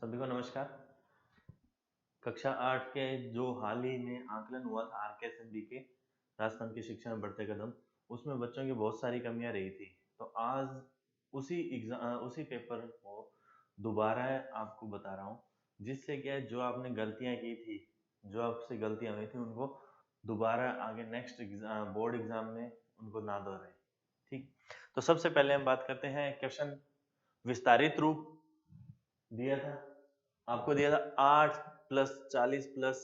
सभी को नमस्कार। कक्षा 8 के जो हाल ही में आकलन हुआ था आरकेएसएमडी के राजस्थान की शिक्षा में बढ़ते कदम, उसमें बच्चों की बहुत सारी कमियां रही थी। तो आज उसी पेपर को दोबारा आपको बता रहा हूँ, जिससे क्या है, जो आपने गलतियां की थी, जो आपसे गलतियां हुई थी, उनको दोबारा आगे नेक्स्ट बोर्ड एग्जाम में उनको ना दोहराए। ठीक, तो सबसे पहले हम बात करते हैं क्वेश्चन विस्तारित रूप दिया था, आपको दिया था 8 प्लस 40 प्लस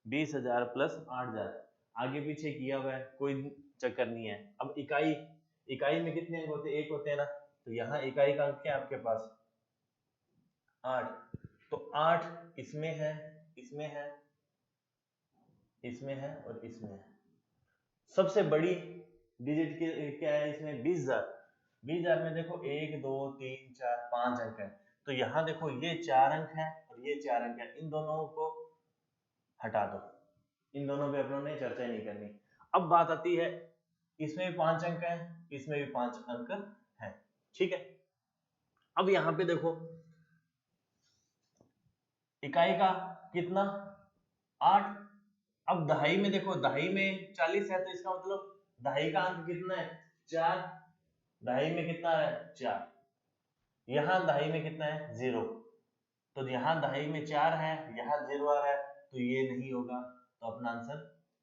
20,000 प्लस 8,000, आगे पीछे किया हुआ है, कोई चक्कर नहीं है। अब इकाई में कितने अंक होते हैं? एक होते हैं ना, तो यहाँ इकाई का अंक क्या है आपके पास? 8। तो 8 इसमें है, इसमें है, इसमें है और इसमें है। सबसे बड़ी डिजिट क्या है इसमें? 20,000। 20,000 में देखो 1 2 3 4 5 अंक है, तो यहाँ देखो ये 4 अंक है और ये 4 अंक है, इन दोनों को हटा दो, इन दोनों पे अपनों ने चर्चा नहीं करनी। अब बात आती है, इसमें भी 5 अंक है, इसमें भी 5 अंक है, ठीक है। अब यहाँ पे देखो इकाई का कितना? 8। अब दहाई में देखो, दहाई में 40 है, तो इसका मतलब दहाई का अंक कितना है? 4। दहाई में कितना है? 4। यहाँ दहाई में कितना है? 0। तो यहाँ दहाई में 4 है, यहाँ 0 आ रहा है, तो ये नहीं होगा। तो अपना आंसर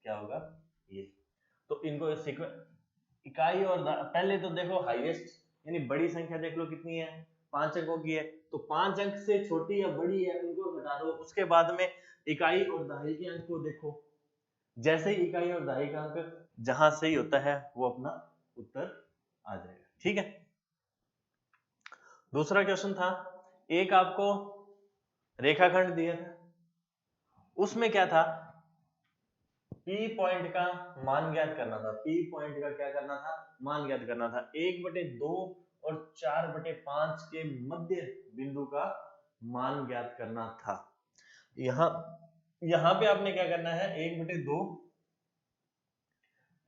क्या होगा? ये। तो इनको इकाई और पहले तो देखो हाईएस्ट यानी बड़ी संख्या देख लो कितनी है? 5 अंकों की है, तो 5 अंक से छोटी या बड़ी है उनको हटा दो। उसके बाद में इकाई और दहाई के अंक को देखो, जैसे ही इकाई और दहाई का अंक जहां सही होता है वो अपना उत्तर आ जाएगा, ठीक है। दूसरा क्वेश्चन था, एक आपको रेखाखंड दिया था, उसमें क्या था? पी पॉइंट का मान ज्ञात करना था। पी पॉइंट का क्या करना था? मान ज्ञात करना था। 1/2 और 4/5 के मध्य बिंदु का मान ज्ञात करना था। यहां पे आपने क्या करना है? 1/2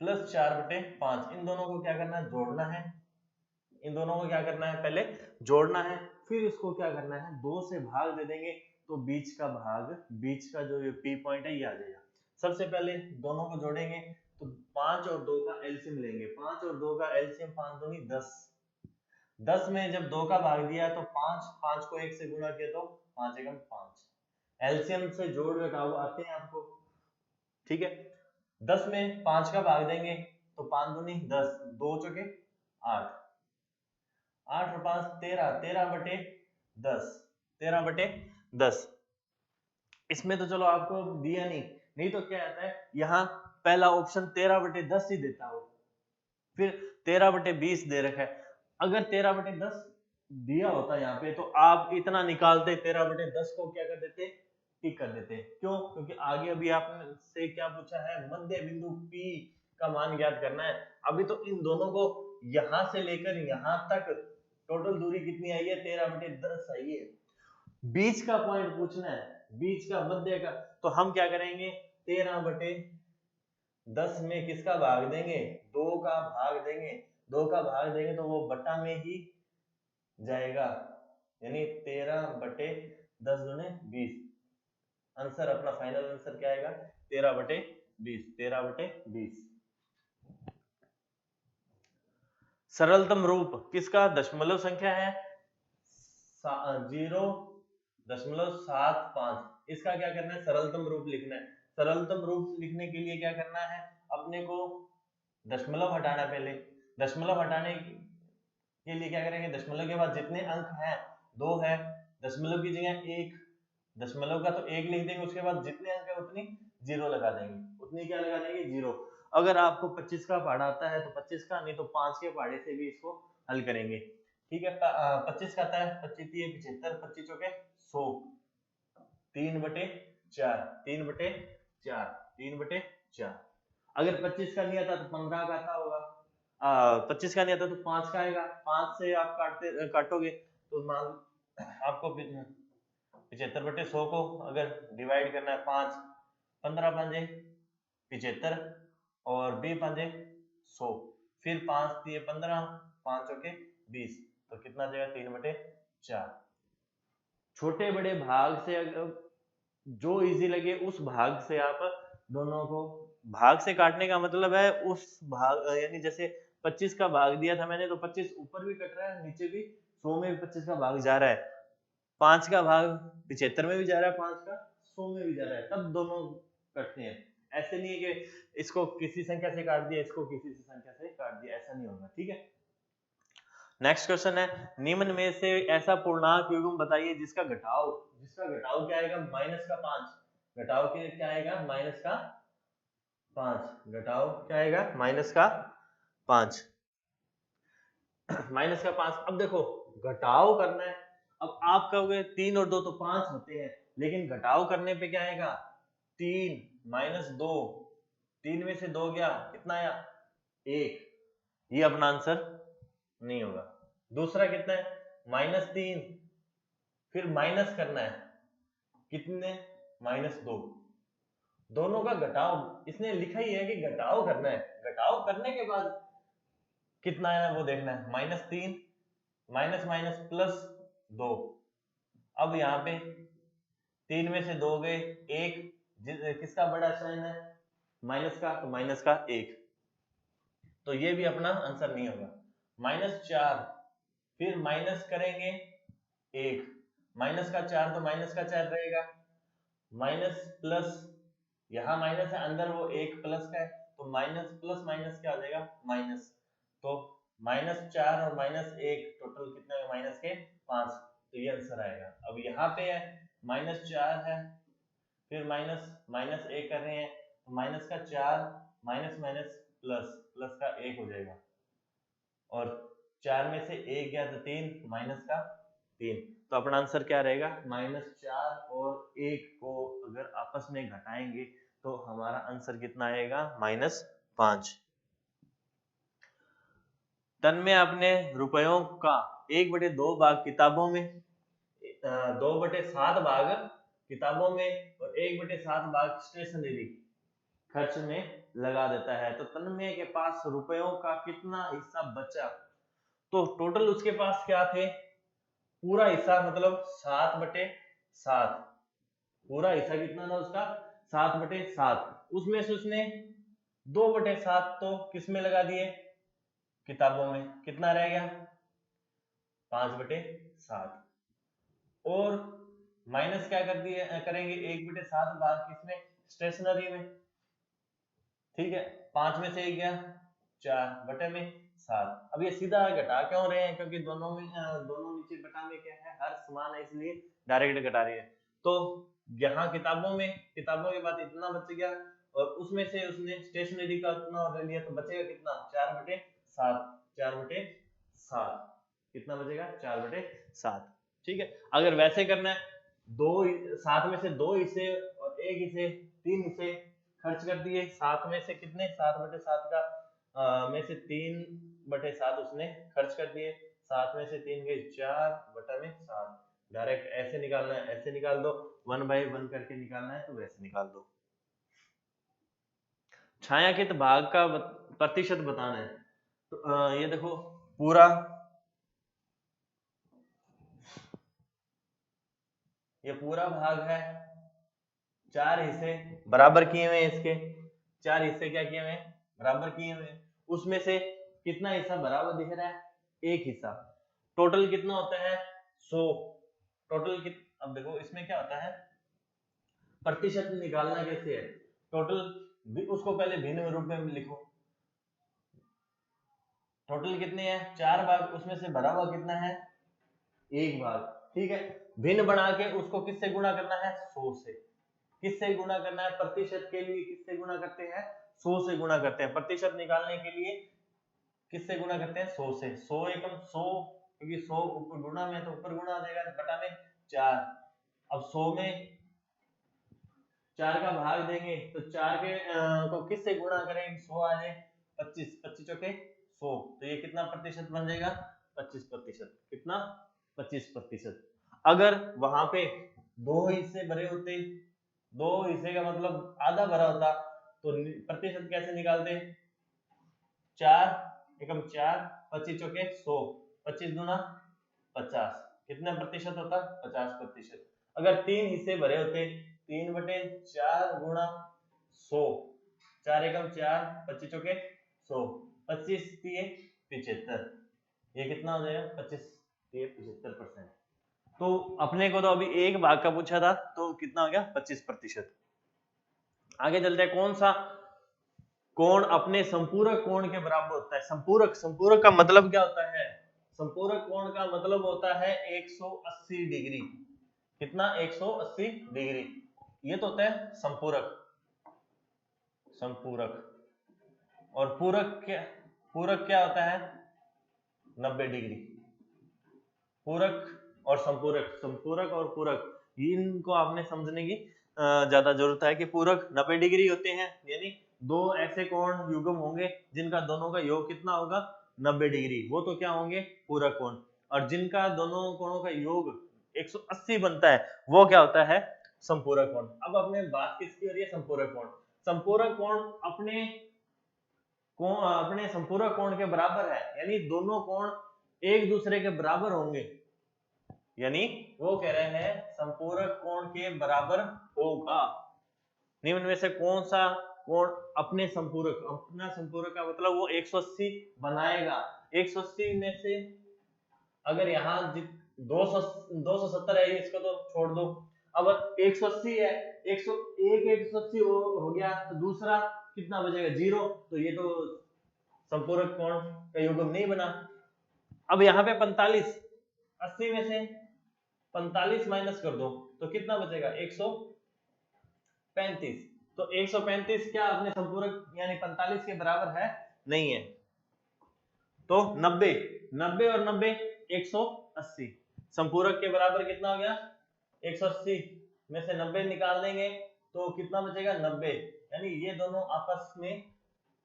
प्लस 4/5, इन दोनों को क्या करना है? जोड़ना है। इन दोनों को क्या करना है? पहले जोड़ना है, फिर इसको क्या करना है? 2 से भाग दे देंगे, तो बीच का भाग, बीच का जो पी पॉइंट है ये आ जाएगा। सबसे पहले दोनों को जोड़ेंगे, तो 5 और 2 का एलसीएम लेंगे। 5 और 2 का एलसीएम 5 दूनी 10। 10 में जब 2 का भाग दिया तो 5, 5 को 1 से गुणा किया तो 5 एकम 5। एलसीएम से जोड़ घटाव आते हैं आपको, ठीक है। 10 में 5 का भाग देंगे तो 5 दूनी 10, 2 चौके 8, 8 और 5 13, 13/10, 13/10। इसमें तो चलो आपको दिया नहीं तो क्या आता है? यहाँ पहला ऑप्शन 13/10 ही देता हो, फिर 13/20 दे रखा है। अगर 13/10 दिया होता यहाँ पे, तो आप इतना निकालते, 13/10 को क्या कर देते? टिक कर देते। क्यों? क्योंकि आगे अभी आपने से क्या पूछा है? मध्य बिंदु P का मान ज्ञात करना है। अभी तो इन दोनों को यहां से लेकर यहां तक टोटल दूरी कितनी आई है? 13/10 आई है। बीच का पॉइंट पूछना है, बीच का, मध्य का, तो हम क्या करेंगे? 13/10 में किसका भाग देंगे? 2 का भाग देंगे। 2 का भाग देंगे तो वो बटा में ही जाएगा, यानी 13/10 दूने 20। आंसर अपना फाइनल आंसर क्या आएगा? 13/20, 13/20। सरलतम रूप किसका दशमलव संख्या है? 0.75। इसका क्या करना है? सरलतम रूप लिखना है। सरलतम रूप लिखने के लिए क्या करना है? अपने को दशमलव हटाना। पहले दशमलव हटाने के लिए क्या करेंगे? दशमलव के बाद जितने अंक हैं, 2 है, दशमलव की जगह 1, दशमलव का तो 1 लिख देंगे, उसके बाद जितने अंक है उतनी 0 लगा देंगे। उतनी क्या लगा देंगे? 0। अगर आपको 25 का पहाड़ा आता है तो 25 का, नहीं तो 5 के पहाड़े से भी इसको हल करेंगे, ठीक है। 25 का आता है, 25 75, 25 चौके 100, 3/4, 3/4, 3/4। अगर 25 का नहीं आता तो 15 का आता होगा। 25 का नहीं आता तो 5 का आएगा। 5 से आप काटोगे तो मान आपको 75/100 को अगर डिवाइड करना है 5, 15 5 75 और 20 5 100, फिर 5 दिए 15, 5 चौके 20, तो कितना जाएगा? 3/4। छोटे बड़े भाग से जो इजी लगे उस भाग से आप दोनों को, भाग से काटने का मतलब है उस भाग, यानी जैसे 25 का भाग दिया था मैंने, तो 25 ऊपर भी कट रहा है नीचे भी, 100 में भी 25 का भाग जा रहा है, 5 का भाग 75 में भी जा रहा है, 5 का 100 में भी जा रहा है, तब दोनों कटते हैं। ऐसे नहीं है कि इसको किसी संख्या से काट दिया, इसको किसी संख्या से काट दिया, ऐसा नहीं होगा, ठीक है। नेक्स्ट क्वेश्चन है, निम्न में से ऐसा पूर्णांक युग्म बताइए जिसका घटाव क्या आएगा, -5, घटाव के क्या आएगा, -5, घटाव क्या आएगा, -5, -5। अब देखो घटाव करना है, अब आप कहोगे 3 और 2 तो 5 होते हैं, लेकिन घटाव करने पे क्या आएगा, 3 -2, 3 में से 2 गया, कितना आया, 1, ये अपना आंसर नहीं होगा। दूसरा कितना है, -3, फिर माइनस करना है, कितने, -2, दोनों का घटाव, इसने लिखा ही है कि घटाव करना है, घटाव करने के बाद कितना है वो देखना है, -3 माइनस माइनस +2। अब यहाँ पे 3 में से 2 गए, 1, किसका बड़ा साइन है, माइनस का, तो माइनस का 1, तो ये भी अपना आंसर नहीं होगा। -4, फिर माइनस करेंगे 1, माइनस का 4 तो माइनस का 4 रहेगा, माइनस प्लस, यहाँ माइनस है, अंदर वो 1 प्लस का है, तो माइनस प्लस माइनस क्या हो जाएगा, माइनस, तो -4 और -1 टोटल कितने हुए, माइनस के 5, तो ये आंसर आएगा। अब यहाँ पे है -4 है, फिर माइनस माइनस 1 कर रहे हैं, तो माइनस का 4, माइनस माइनस प्लस, प्लस का 1 हो जाएगा, और 4 में से 1 गया तो 3, माइनस का 3, तो अपना आंसर क्या रहेगा, -4 और 1 को अगर आपस में घटाएंगे तो हमारा आंसर कितना आएगा, -5। तन में अपने रुपयों का 1/2 भाग किताबों में, 2/7 भाग किताबों में और 1/7 भाग स्टेशनरी खर्च में लगा देता है, तो तन्मय के पास रुपयों का कितना हिस्सा बचा, तो टोटल उसके पास क्या थे, पूरा हिस्सा मतलब 7/7, पूरा हिस्सा कितना था उसका, 7/7, उसमें से उसने 2/7 तो किस में लगा दिए, किताबों में, कितना रह गया, 5/7, और माइनस क्या कर दिए करेंगे, 1/7 भाग किसमें, स्टेशनरी में, ठीक है, 5 में से 1 गया, 4/7। अब ये सीधा घटा क्यों रहे हैं, क्योंकि दोनों में दोनों नीचे बटा में क्या है, हर समान है, इसलिए डायरेक्ट घटा रही है। तो यहाँ किताबों के बाद इतना बच गया, और उसमें से उसने स्टेशनरी का उतना ऑर्डर लिया, तो बचेगा कितना, 4/7, 4/7, कितना बचेगा, 4/7, ठीक है। अगर वैसे करना है, 7 में से 2 हिस्से और 1 हिस्से, 3 हिस्से खर्च कर दिए, 7 में से कितने, 7/7 का में से 3/7 उसने खर्च कर दिए, 7 में से 3 गए, 4/7, डायरेक्ट ऐसे निकालना है, ऐसे निकाल दो, 1/1 करके निकालना है तो वैसे निकाल दो। छायांकित भाग का प्रतिशत बताना है, तो ये देखो पूरा, ये पूरा भाग है, 4 हिस्से बराबर किए हुए हैं, इसके 4 हिस्से क्या किए हुए हैं, बराबर किए हुए हैं, उसमें से कितना हिस्सा बराबर दिख रहा है, 1 हिस्सा, टोटल कितना होता है 100, टोटल अब देखो इसमें क्या होता है, प्रतिशत निकालना कैसे है, टोटल उसको पहले भिन्न रूप में लिखो, टोटल कितने हैं, 4 भाग, उसमें से भरा हुआ कितना है, 1 भाग, ठीक है, भिन्न बना के उसको किससे गुणा करना है, 100 से, किससे गुणा करना है, प्रतिशत के लिए किससे गुणा करते हैं, 100 से गुणा करते हैं, प्रतिशत निकालने के लिए किससे गुणा करते हैं, 100 से, 100 एकम 100, क्योंकि 100 ऊपर गुणा में, तो ऊपर गुणा आ जाएगा, बटा में 4, अब 100 में 4 का भाग देंगे, तो 4 के को किससे गुणा करेंगे, 100 आ जाए, 25, 25 चौके 100, तो ये कितना प्रतिशत बन जाएगा, 25%, कितना, 25%। अगर वहां पे 2 हिस्से भरे होते, 2 हिस्से का मतलब आधा भरा होता, तो प्रतिशत कैसे निकालते, 4 एकम 4, 25 चौके 100, 25 दूना 50, कितने प्रतिशत होता? 50%। अगर 3 हिस्से भरे होते 3/4 गुणा 100, 4 एकम 4, 25 चौके 100, 25 तिये 75, ये कितना हो जाएगा? 25 तिये 75%। तो अपने को तो अभी एक भाग का पूछा था, तो कितना हो गया? 25%। आगे चलते हैं, कौन सा कोण अपने संपूरक कोण के बराबर होता है? संपूरक का मतलब क्या होता है? संपूरक कोण का मतलब होता है 180 डिग्री। कितना? 180 डिग्री। ये तो होता है संपूरक। और पूरक क्या होता है? 90 डिग्री। पूरक और संपूरक और पूरक, इनको आपने समझने की ज्यादा जरूरत है कि पूरक 90 डिग्री होते हैं, यानी दो ऐसे कोण युग्म होंगे जिनका दोनों का योग कितना होगा? 90 डिग्री, वो तो क्या होंगे? पूरक कोण। और जिनका दोनों कोणों का योग 180 बनता है, वो क्या होता है? संपूरक कोण। अब अपने बात किसकी हो रही है? संपूरक कोण। संपूरक कोण अपने संपूरक कोण के बराबर है, यानी दोनों कोण एक दूसरे के बराबर होंगे, यानी वो कह रहे हैं संपूरक कोण के बराबर होगा। निम्न में से कौन सा कोण अपना संपूरक का मतलब वो 180 बनाएगा? 180 में से अगर यहाँ 270 है, इसको तो छोड़ दो। अब 180 है, 180 हो गया, तो दूसरा कितना बचेगा? 0। तो ये तो संपूरक कोण का युग्म नहीं बना। अब यहाँ पे 45, 80 में से 45 माइनस कर दो तो कितना बचेगा? 135। तो 135 क्या अपने संपूरक यानी 45 के बराबर है? नहीं है। तो 90 और 90 180, संपूरक के बराबर कितना हो गया? 180 में से 90 निकाल देंगे तो कितना बचेगा? 90। यानी ये दोनों आपस में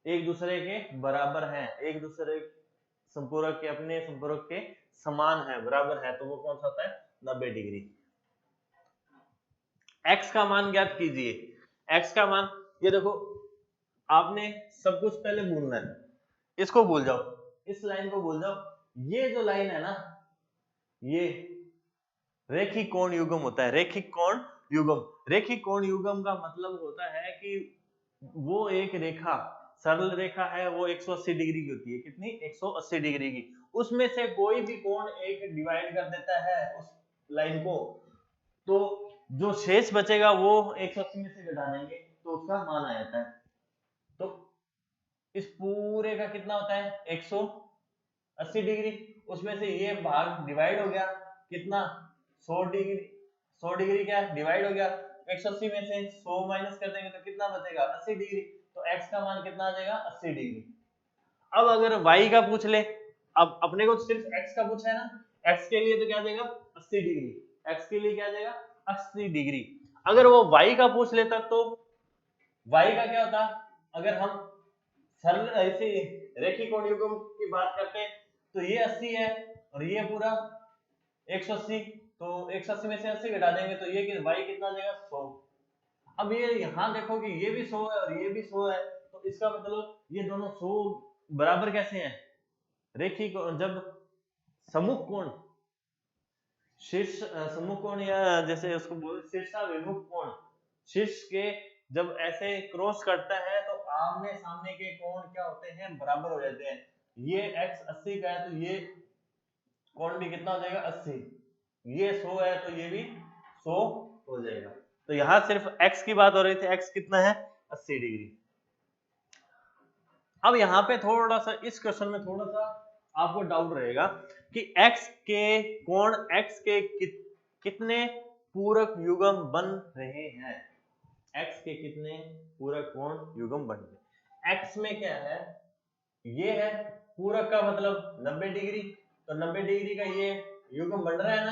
एक दूसरे के बराबर हैं, एक दूसरे संपूरक के अपने संपूरक के समान है, बराबर है, तो वो कौन सा होता है? 90 डिग्री। x का मान ज्ञात कीजिए। x का मान, ये देखो आपने सब कुछ पहले भूलना है, इसको भूल जाओ, इस लाइन को भूल जाओ। ये जो लाइन है ना, ये रेखिक कोण युग्म होता है। रेखिक कोण युग्म का मतलब होता है कि वो एक रेखा, सरल रेखा है, वो 180 डिग्री की होती है। कितनी? 180 डिग्री की। उसमें से कोई भी कोण एक डिवाइड कर देता है उस लाइन को, तो जो शेष बचेगा वो 180 में से घटा देंगे तो उसका मान आ जाता है। तो इस पूरे का कितना होता है? 180 डिग्री। उसमें से ये भाग डिवाइड हो गया, कितना? 100 डिग्री। 100 डिग्री क्या डिवाइड हो गया? 180 में से 100 माइनस कर देंगे तो कितना बचेगा? 80 डिग्री। तो x का मान कितना आ जाएगा? 80 डिग्री। अब अगर y का पूछ ले, अब अपने को सिर्फ x का पूछा है ना, x के लिए तो क्या देगा? 80 डिग्री। x के लिए क्या देगा? 80 डिग्री। अगर वो y का पूछ लेता तो y का क्या होता? अगर हम सरल ऐसे रेखिक कोण युग्म की बात करते हैं तो ये 80 है और ये पूरा 180, तो 180 में से 80 घटा देंगे तो ये y कितना देगा? 100। अब ये यहाँ देखो कि ये भी 100 है और ये भी 100 है, तो इसका मतलब ये दोनों 100 बराबर कैसे हैं? रेखिक, जब सम्मुख कोण, शीर्ष सम्मुख कोण, या जैसे उसको बोलते शीर्षाभिमुख कोण, शीर्ष के जब ऐसे क्रॉस करता है तो आमने सामने के कोण क्या होते हैं? बराबर हो जाते हैं। ये x 80 का है तो ये कोण भी कितना हो जाएगा? 80। ये 100 है तो ये भी 100 हो जाएगा। तो यहाँ सिर्फ x की बात हो रही थी, x कितना है? 80 डिग्री। अब यहाँ पे थोड़ा सा इस क्वेश्चन में थोड़ा सा आपको डाउट रहेगा कि x के कोण x के कितने पूरक युग्म बन रहे हैं? x के कितने पूरक कोण युग्म बन रहे हैं? x में क्या है? ये है पूरक का मतलब 90 डिग्री, तो 90 डिग्री का ये युग्म बन रहा है ना,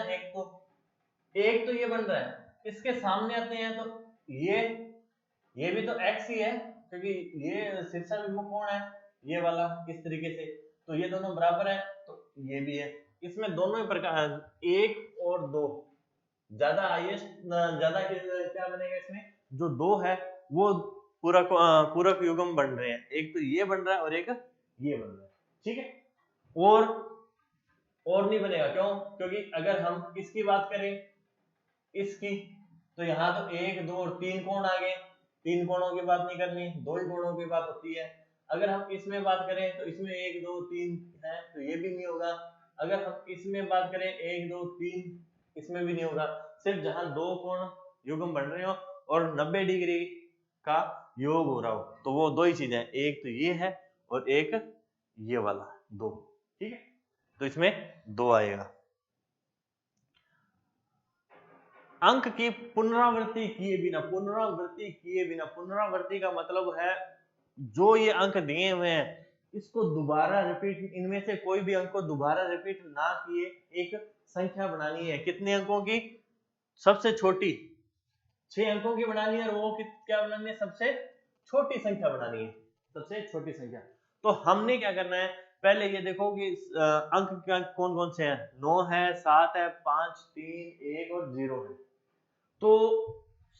एक तो ये बन रहा है। इसके सामने आते हैं तो ये भी तो x ही है, क्योंकि ये शीर्षाभिमुख कोण है ये वाला, इस तरीके से, तो ये दोनों बराबर है, तो ये भी है। इसमें दोनों ही प्रकार 1 और 2, ज्यादा हाईएस्ट ज्यादा क्या बनेगा इसमें? जो 2 है वो पूरक युग्म बन रहे हैं, एक तो ये बन रहा है और एक ये बन रहा है, ठीक है। और और नहीं बनेगा, क्यों? क्योंकि अगर हम इसकी बात करें, इसकी, तो यहाँ तो 1 2 और 3 कोण आ गए, 3 कोणों की बात नहीं करनी, 2 ही कोणों की बात होती है। अगर हम इसमें बात करें तो इसमें 1 2 3 है, तो ये भी नहीं होगा। अगर हम इसमें बात करें 1 2 3, इसमें भी नहीं होगा। सिर्फ जहां 2 कोण युग्म बन रहे हो और 90 डिग्री का योग हो रहा हो, तो वो 2 ही चीजें हैं, एक तो ये है और एक ये वाला, 2। ठीक है, तो इसमें 2 आएगा। अंक की पुनरावृत्ति किए बिना, पुनरावृत्ति किए बिना, पुनरावृत्ति का मतलब है जो ये अंक दिए हुए हैं इसको दोबारा रिपीट, इनमें से कोई भी अंक को दोबारा रिपीट ना किए एक संख्या बनानी है। कितने अंकों की? सबसे छोटी 6 अंकों की बनानी है, और वो क्या बनानी है? सबसे छोटी संख्या बनानी है, सबसे छोटी संख्या। तो हमने क्या करना है, पहले ये देखो कि अंक क्या कौन कौन से हैं। 9 है, 7 है, 5 3 1 और 0 है। तो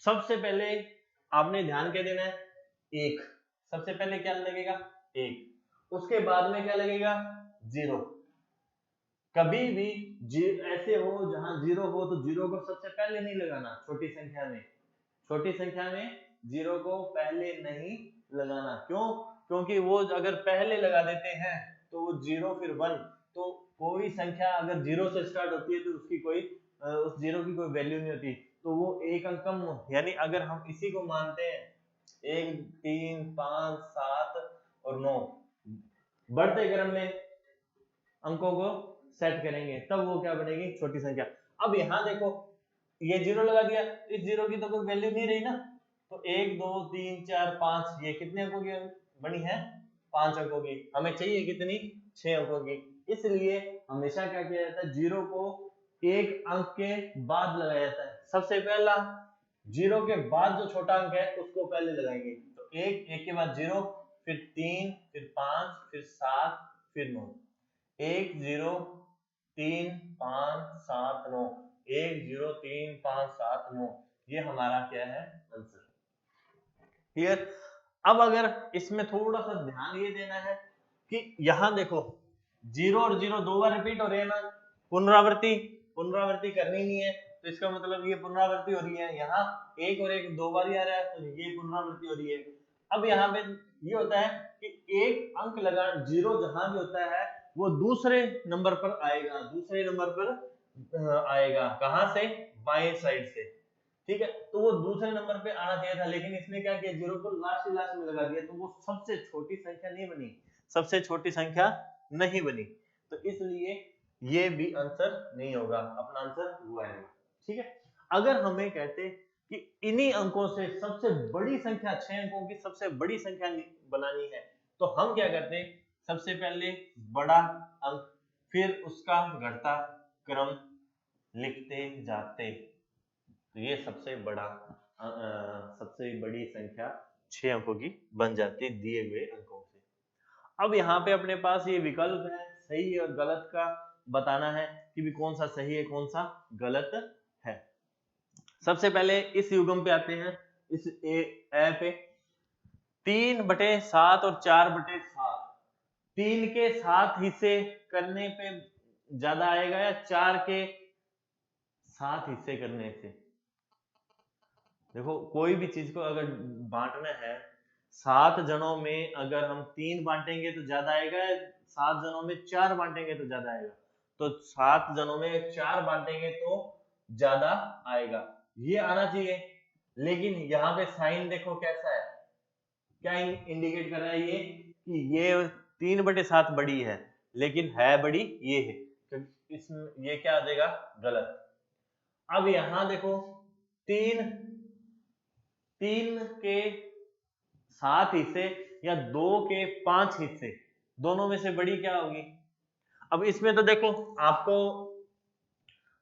सबसे पहले आपने ध्यान क्या देना है? 1। सबसे पहले क्या लगेगा? 1। उसके बाद में क्या लगेगा? 0। कभी भी ऐसे हो जहां 0 हो तो 0 को सबसे पहले नहीं लगाना। छोटी संख्या में, छोटी संख्या में 0 को पहले नहीं लगाना। क्यों? क्योंकि वो अगर पहले लगा देते हैं तो वो 0 फिर 1, तो कोई संख्या अगर 0 से स्टार्ट होती है तो उसकी कोई उस 0 की कोई वैल्यू नहीं होती, तो वो एक अंक कम। यानी अगर हम इसी को मानते हैं 1 3 5 7 और 9, बढ़ते क्रम में अंकों को सेट करेंगे तब वो क्या बनेगी? छोटी संख्या। अब यहाँ देखो, ये 0 लगा दिया, इस 0 की तो कोई वैल्यू नहीं रही ना, तो 1 2 3 4 5, ये कितने अंकों की बनी है? 5 अंकों की। हमें चाहिए कितनी? 6 अंकों की। इसलिए हमेशा क्या किया जाता है? 0 को एक अंक के बाद लगाया जाता है। सबसे पहला 0 के बाद जो छोटा अंक है उसको पहले लगाएंगे, तो 1 के बाद 0, फिर 3, फिर 5, फिर 7, फिर 9। 1 0 3 5 7 9, 1 0 3 5 7 9, ये हमारा क्या है? आंसर। क्लियर? अब अगर इसमें थोड़ा सा ध्यान ये देना है कि यहां देखो 0 और 0 2 बार रिपीट हो रहे हैं ना, पुनरावृत्ति, पुनरावृत्ति करनी नहीं है, तो इसका मतलब ये पुनरावृत्ति हो रही है। यहाँ 1 और 1 2 बार ही आ रहा है, तो ये पुनरावृत्ति हो रही है। अब यहाँ पे ये होता है कि एक अंक लगा 0 जहां भी होता है वो दूसरे नंबर पर आएगा, दूसरे नंबर पर आएगा। कहां से? बाएं साइड से। ठीक है, तो वो दूसरे नंबर पे आना चाहिए था, लेकिन इसने क्या किया? 0 को लास्ट में लगा दिया, तो वो सबसे छोटी संख्या नहीं बनी, सबसे छोटी संख्या नहीं बनी, तो इसलिए ये भी आंसर नहीं होगा, अपना आंसर वो आएगा। ठीक है, अगर हमें कहते कि इन्हीं अंकों से सबसे बड़ी संख्या, 6 अंकों की सबसे बड़ी संख्या बनानी है, तो हम क्या करते? सबसे पहले बड़ा अंक, फिर उसका घटता क्रम लिखते जाते, तो ये सबसे बड़ा सबसे बड़ी संख्या 6 अंकों की बन जाती दिए हुए अंकों से। अब यहाँ पे अपने पास ये विकल्प है, सही और गलत का बताना है कि भी कौन सा सही है कौन सा गलत है। सबसे पहले इस युग्म पे आते हैं, इस ए पे 3/7 और 4/7, 3 के 7 हिस्से करने पे ज्यादा आएगा या 4 के 7 हिस्से करने से? देखो, कोई भी चीज को अगर बांटना है 7 जनों में, अगर हम 3 बांटेंगे तो ज्यादा आएगा, 7 जनों में 4 बांटेंगे तो ज्यादा आएगा, तो 7 जनों में 4 बांटेंगे तो ज्यादा आएगा, ये आना चाहिए। लेकिन यहाँ पे साइन देखो कैसा है, क्या इंडिकेट कर रहा है ये? कि ये 3/7 बड़ी है, लेकिन है बड़ी ये है, तो इसमें ये क्या आ जाएगा? गलत। अब यहां देखो 3 के 7 हिस्से या 2 के 5 हिस्से, दोनों में से बड़ी क्या होगी? अब इसमें तो देखो आपको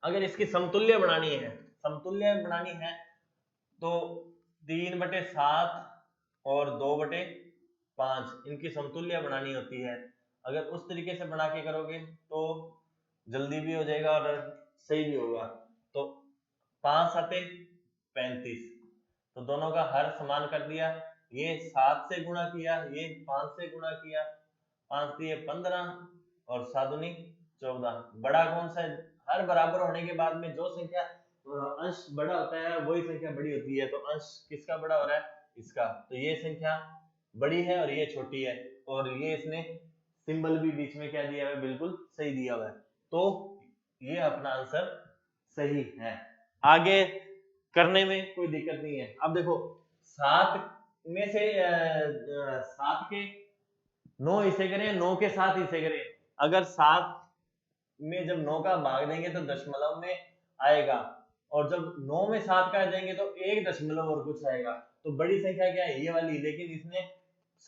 अगर इसकी समतुल्य बनानी है, समतुल्य बनानी है तो 3/7 और 2/5 इनकी समतुल्य बनानी होती है। अगर उस तरीके से बना के करोगे तो जल्दी भी हो जाएगा और सही भी होगा। तो 5 7 35, तो दोनों का हर समान कर दिया, ये 7 से गुणा किया, ये 5 से गुणा किया, 5 दिए 15 और 7 दूनी 14। बड़ा कौन सा है? हर बराबर होने के बाद में जो संख्या अंश बड़ा होता है वही संख्या बड़ी होती है, तो अंश किसका बड़ा हो रहा है? इसका। तो ये संख्या बड़ी है और ये छोटी है, और ये इसने सिंबल भी बीच में क्या दिया हुआ है? बिल्कुल सही दिया हुआ है। तो ये अपना आंसर सही है। आगे करने में कोई दिक्कत नहीं है। अब देखो 7 में से 7 के 9 हिस्से करें, 9 के 7 हिस्से करें। अगर 7 में जब 9 का भाग देंगे तो दशमलव में आएगा, और जब 9 में 7 का देंगे तो 1 दशमलव और कुछ आएगा। तो बड़ी संख्या क्या है? ये वाली, लेकिन इसने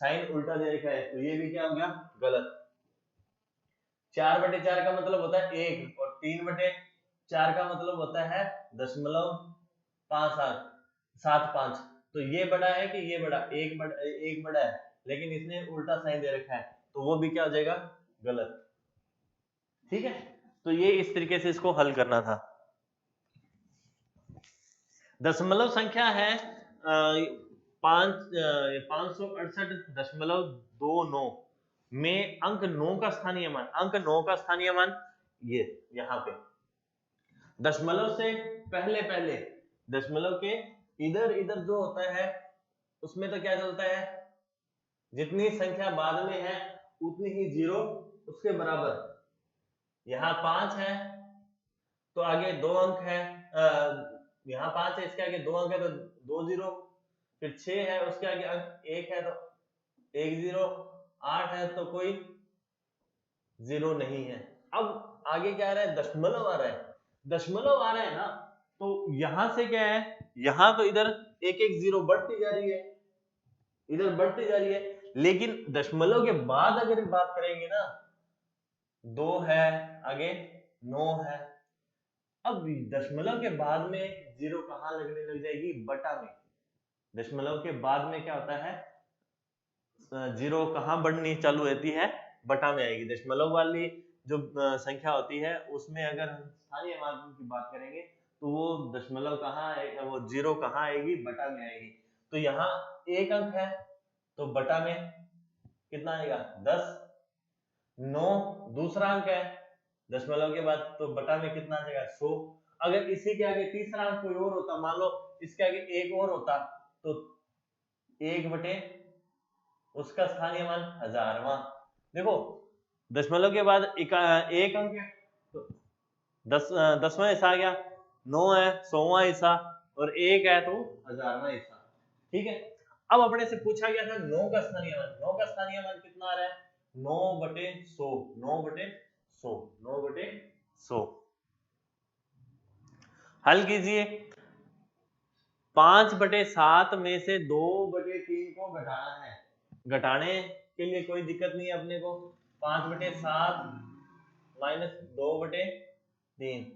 साइन उल्टा दे रखा है, तो ये भी क्या हो गया? गलत। 4/4 का मतलब होता है 1, और 3/4 का मतलब होता है 0.5775। तो ये बड़ा है कि ये बड़ा? एक बड़ा है, लेकिन इसने उल्टा साइन दे रखा है, तो वो भी क्या हो जाएगा? गलत। ठीक है, तो ये इस तरीके से इसको हल करना था। दशमलव संख्या है 568.29 में अंक 9 का स्थानीय मान, अंक 9 का स्थानीय मान ये यहाँ पे दशमलव से पहले पहले, दशमलव के इधर इधर जो होता है उसमें तो क्या चलता है? जितनी संख्या बाद में है उतनी ही जीरो उसके बराबर। यहाँ 5 है तो आगे 2 अंक है, यहाँ 5 है, इसके आगे 2 अंक है तो 2 जीरो। फिर 6 है, उसके आगे अंक 1 है तो 1 जीरो। 8 है तो कोई जीरो नहीं है। अब आगे क्या आ रहा है? दशमलव आ रहा है। दशमलव आ रहा है ना, तो यहां से क्या है? यहां तो इधर एक एक जीरो बढ़ती जा रही है, इधर बढ़ती जा रही है, लेकिन दशमलव के बाद अगर बात करेंगे ना, 2 है, आगे 9 है। अब दशमलव के बाद में जीरो कहां लगने लग जाएगी? बटा में। दशमलव के बाद में क्या होता है? जीरो कहां बढ़नी चालू होती है? बटा में आएगी। दशमलव वाली जो संख्या होती है उसमें अगर हम स्थानीय माध्यम की बात करेंगे तो वो दशमलव कहाँ आएगा? वो जीरो कहाँ आएगी? बटा में आएगी। तो यहाँ एक अंक है तो बटा में कितना आएगा? 10। 9 दूसरा अंक है दशमलव के बाद, तो बटा में कितना आ जाएगा? 100। अगर इसी के आगे तीसरा अंक कोई और होता, मान लो इसके आगे एक और होता, तो 1 बटे उसका स्थानीय मान 1000वां। देखो दशमलव के बाद एक अंक है तो 10वां हिस्सा आ गया, 9 है 100वां हिस्सा, और 1 है तो 1000वां हिस्सा। ठीक है, अब अपने से पूछा गया था 9 का स्थानीय मान। 9 का स्थानीय मान कितना आ रहा है? 9/100। 9/100। 9/100। हल कीजिए। 5/7 में से 2/3 को घटाना है। घटाने के लिए कोई दिक्कत नहीं है अपने को। 5/7 माइनस 2/3।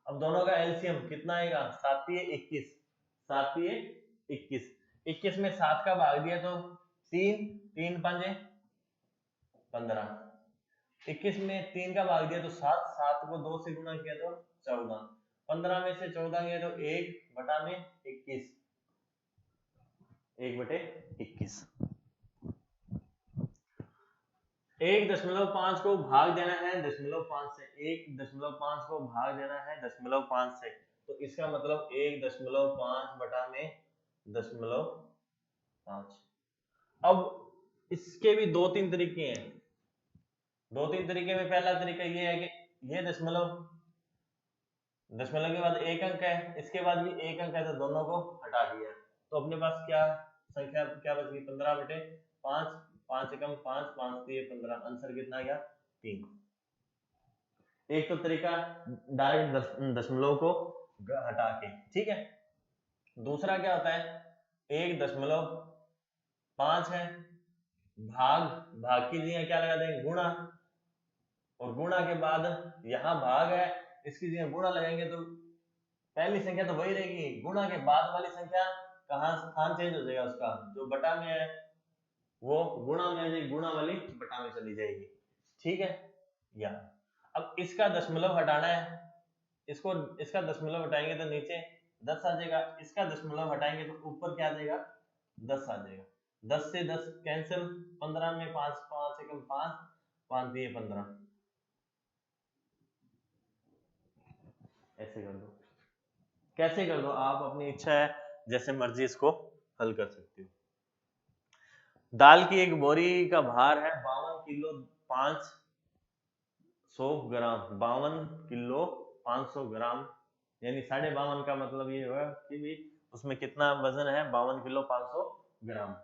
अब दोनों का एलसीएम कितना आएगा? 7×21। 7×21। 21 में 7 का भाग दिया तो 3, 3×5 15। 21 में 3 का भाग दिया तो 7, 7 को 2 से गुणा किया तो 14। 15 में से 14 गया तो 1/21। 1/21। 1.5 को भाग देना है 0.5 से। 1.5 को भाग देना है 0.5 से, तो इसका मतलब 1.5 बटा में 0.5। अब इसके भी 2-3 तरीके हैं। 2-3 तरीके में पहला तरीका ये है कि ये दशमलव के बाद एक अंक है, इसके बाद भी एक अंक है, तो दोनों को हटा दिया, तो अपने पास क्या संख्या क्या बच गई? 15/5। 5 एकम 5, 5 3 15। आंसर कितना आ गया? 3। एक तो तरीका डायरेक्ट दशमलव को हटा के, ठीक है। दूसरा क्या होता है? 1.5 है, भाग की जगह क्या लगा देंगे? गुणा, और गुणा के बाद यहाँ भाग है, इसकी जगह गुणा लगाएंगे तो पहली संख्या तो वही रहेगी, गुणा के बाद वाली संख्या कहाँ स्थान चेंज हो जाएगा उसका, जो बटा में है वो गुणा में आ जाएगी, गुणा वाली बटा में चली जाएगी। ठीक है, या अब इसका दशमलव हटाना है, इसको इसका दशमलव हटाएंगे तो नीचे 10 आ जाएगा, इसका दशमलव हटाएंगे तो ऊपर क्या आ जाएगा? 10 आ जाएगा। 10 से 10 कैंसिल, 15 में 5, 5 एकम 5, 5 दिए 15। ऐसे कर दो, कैसे कर दो आप अपनी इच्छा है, जैसे मर्जी इसको हल कर सकते हो। दाल की एक बोरी का भार है 52 किलो 500 ग्राम, 52 किलो 500 ग्राम, यानी 52.5 का मतलब ये हुआ कि भी उसमें कितना वजन है, 52 किलो 500 ग्राम।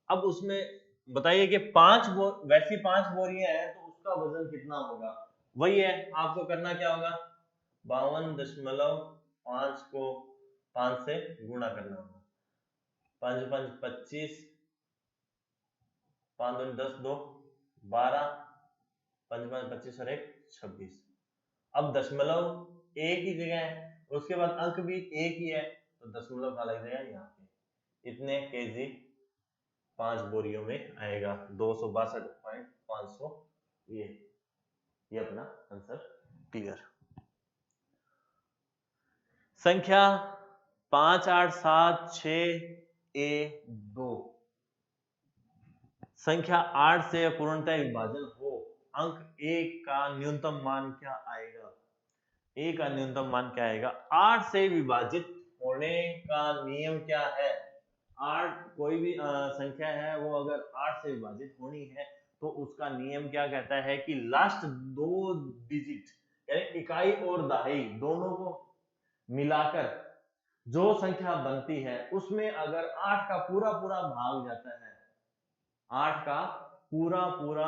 अब उसमें बताइए कि वैसी 5 बोरियां हैं तो उसका वजन कितना होगा, वही है, आपको करना क्या होगा, 52.5 को 5 से गुणा करना होगा, 5 5 25, 5 2 10 2 12, 5 5 25 और 1 26। अब दशमलव एक ही जगह है, उसके बाद अंक भी एक ही है, तो दशमलव का लग जाएगा यहाँ पे, इतने केजी 5 बोरियों में आएगा, 262.500, ये अपना आंसर क्लियर। संख्या 5876A2, संख्या 8 से पूर्णतः विभाजन हो, अंक 1 का न्यूनतम मान क्या आएगा, ए का न्यूनतम मान क्या आएगा, 8 से विभाजित होने का नियम क्या है, 8 कोई भी संख्या है वो अगर 8 से विभाजित होनी है तो उसका नियम क्या कहता है कि लास्ट 2 डिजिट यानी इकाई और दहाई दोनों को मिलाकर जो संख्या बनती है उसमें अगर 8 का पूरा पूरा भाग जाता है, 8 का पूरा पूरा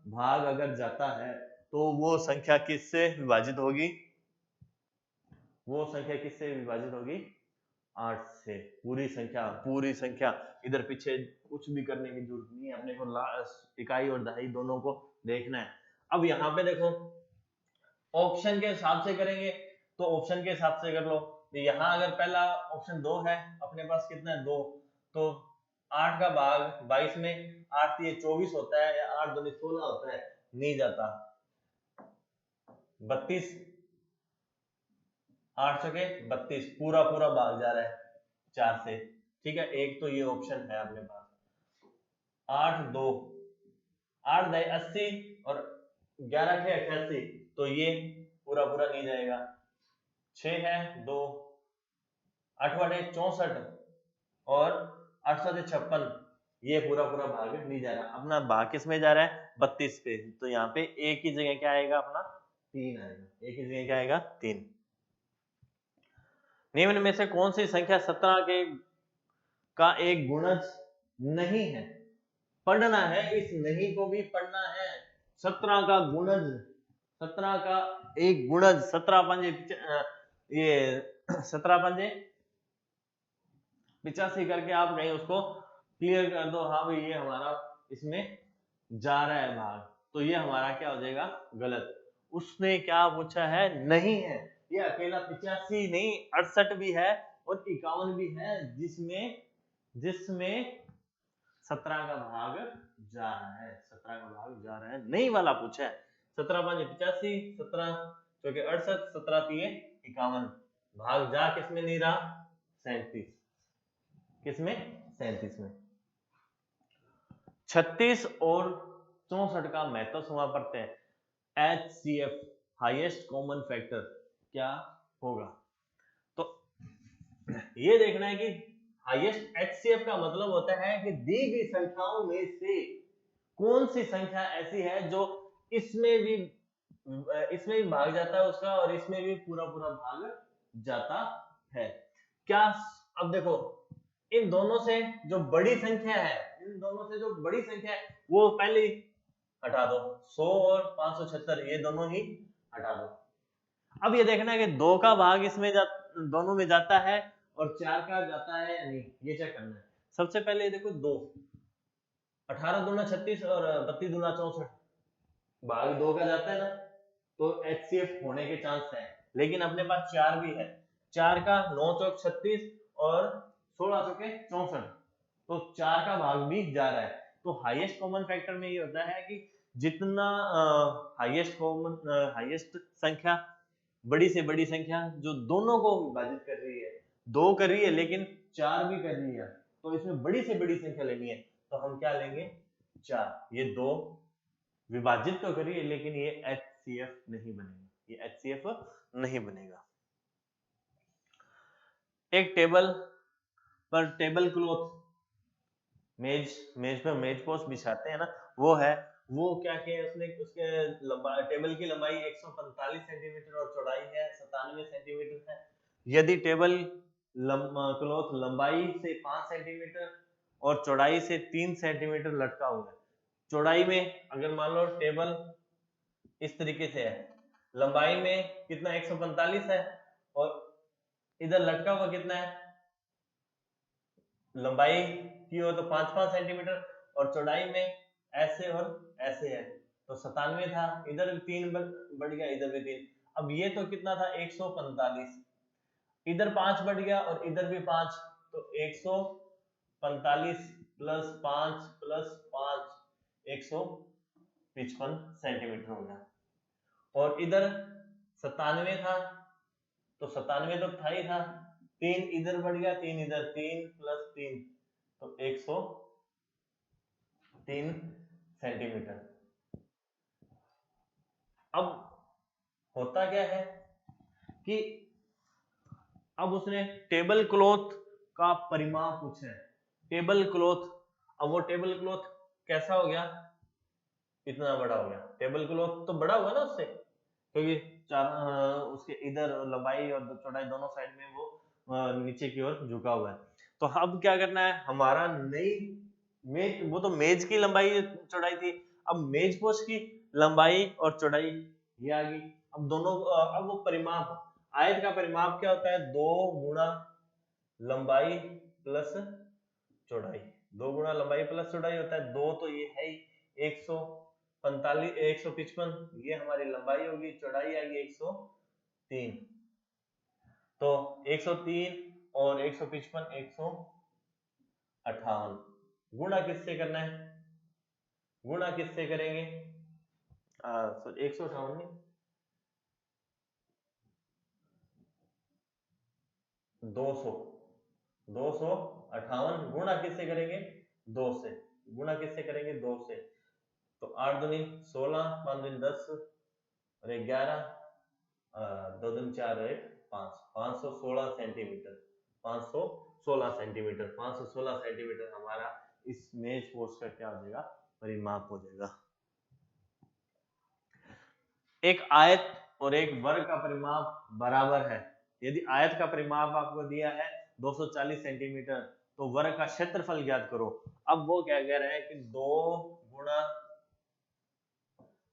भाग अगर जाता है तो वो संख्या किससे विभाजित होगी, वो संख्या किससे विभाजित होगी, 8 से। पूरी संख्या इधर पीछे कुछ भी करने की जरूरत नहीं है, अपने को इकाई और दहाई दोनों को देखना है। अब यहाँ पे देखो ऑप्शन के हिसाब से करेंगे तो ऑप्शन के हिसाब से कर लो, तो यहाँ अगर पहला ऑप्शन 2 है, अपने पास कितना है 2, तो 8 का भाग 22 में 8 ये 24 होता है या 8 दूनी 16 होता है, नहीं जाता, 32, 8 के 32 पूरा पूरा भाग जा रहा है 4 से, ठीक है, एक तो ये ऑप्शन है अपने पास। 8 2 8 दाई 80 और 11 के 88, तो ये पूरा पूरा नहीं जाएगा, 6 है 2 8 64 और 8 56, ये पूरा पूरा भाग नहीं जा रहा, अपना भाग किस में जा रहा है 32 पे, तो यहाँ पे एक ही जगह क्या आएगा अपना 3 आएगा, एक ही जगह क्या आएगा 3। निम्न में से कौन सी संख्या 17 के का एक गुणज नहीं है, पढ़ना है, इस नहीं को भी पढ़ना है, 17 का गुणज, 17 का एक गुणज, 17 पंजे ये 17 पंजे 85 करके आप कहीं उसको क्लियर कर दो, हाँ भाई ये हमारा इसमें जा रहा है भाग, तो ये हमारा क्या हो जाएगा गलत। उसने क्या पूछा है, नहीं है, ये अकेला 85 नहीं 68 भी है और 51 भी है जिसमें 17 का भाग जा रहा है, 17 का भाग जा रहा है, नहीं वाला पूछा है, 17 5 85, 17 चौके 68, 17 3 51, भाग जा किसमें नहीं रहा 37, किसमें 37 में। 36 और 64 का महत्व समापते हैं, HCF हाईएस्ट कॉमन फैक्टर क्या होगा, तो ये देखना है कि हाईएस्ट HCF का मतलब होता है कि दी गई संख्याओं में से कौन सी संख्या ऐसी है जो इसमें भी भाग जाता है उसका और इसमें भी पूरा पूरा भाग जाता है, क्या, अब देखो इन दोनों से जो बड़ी संख्या है, इन दोनों से जो बड़ी संख्या है वो पहले हटा दो, 100 और 576 ये दोनों ही हटा दो। अब ये देखना है कि 2 का भाग इसमें दोनों में जाता है और 4 का जाता है या नहीं, ये चेक करना है। सबसे पहले ये देखो 2, 18 दूना 36 और 32 दूना 64, भाग 2 का जाता है ना, तो HCF होने के चांस है, लेकिन अपने पास 4 भी है, 4 का 9 चौक 36 और 16 चौके 64, तो 4 का भाग भी जा रहा है, तो हाईएस्ट कॉमन फैक्टर में ये होता है कि जितना हाईएस्ट संख्या बड़ी से बड़ी संख्या जो दोनों को विभाजित कर रही है, 2 कर रही है लेकिन 4 भी कर रही है, तो इसमें बड़ी से बड़ी संख्या लेनी है, तो हम क्या लेंगे 4, ये 2 विभाजित तो करिए लेकिन ये HCF नहीं बनेगा, ये HCF नहीं बनेगा। एक टेबल पर टेबल क्लॉथ, मेज पर मेज पोस्ट बिछाते हैं ना, वो है, वो क्या किया उसने, उसके टेबल की लंबाई 145 सेंटीमीटर और चौड़ाई है 97 सेंटीमीटर है। यदि टेबल क्लॉथ लंबाई से 5 सेंटीमीटर और चौड़ाई से 3 सेंटीमीटर लटका हुआ है, चौड़ाई में अगर मान लो टेबल इस तरीके से है, लंबाई में कितना 145 है और इधर लटका हुआ कितना है, लंबाई की हो तो 5-5 सेंटीमीटर और चौड़ाई में ऐसे और ऐसे है, तो 97 था, इधर भी 3 बढ़ गया, इधर भी 3। अब ये तो कितना था 145, इधर 5 बढ़ गया और इधर भी 5, तो 145 प्लस 5 प्लस 5 155 सेंटीमीटर हो गया। और इधर 97 था, तो 97 तो था ही था, 3 इधर बढ़ गया, 3 इधर, 3 प्लस 3 तो 103 सेंटीमीटर। अब होता क्या है कि अब उसने टेबल क्लॉथ का परिमाप पूछा है, टेबल क्लॉथ, अब वो टेबल क्लॉथ कैसा हो गया, इतना बड़ा हो गया, टेबल क्लॉथ तो बड़ा हुआ ना उससे, क्योंकि उसके इधर लंबाई और चौड़ाई दोनों साइड में वो नीचे की ओर झुका हुआ है। तो अब क्या करना है, हमारा नई मेज, वो तो मेज की लंबाई चौड़ाई थी, अब मेज पोस्ट की लंबाई और चौड़ाई ये आ गई। अब दोनों अब वो परिमाप, आयत का परिमाप क्या होता है, 2 गुणा लंबाई प्लस चौड़ाई, 2 गुणा लंबाई प्लस चौड़ाई होता है, 2 तो ये है ही 145 155, ये हमारी लंबाई होगी, चौड़ाई आएगी 103, तो 103 और 155 158, गुणा किससे करना है, गुणा किससे करेंगे, 158 नहीं, 258 गुणा किससे करेंगे, 2 से, गुणा किससे करेंगे, 2 से, तो 8 दूनी 16, 5 दूनी 10 और 11, 2 दूनी 4 और 1 5, 516 सेंटीमीटर, 516 सेंटीमीटर, 516 सेंटीमीटर हमारा इस मेज पोस्ट का क्या हो जाएगा, परिमाप हो जाएगा। एक आयत और एक वर्ग का परिमाप बराबर है, यदि आयत का परिमाप आपको दिया है 240 सेंटीमीटर, तो वर्ग का क्षेत्रफल ज्ञात करो। अब वो क्या कह रहे हैं कि 2 गुणा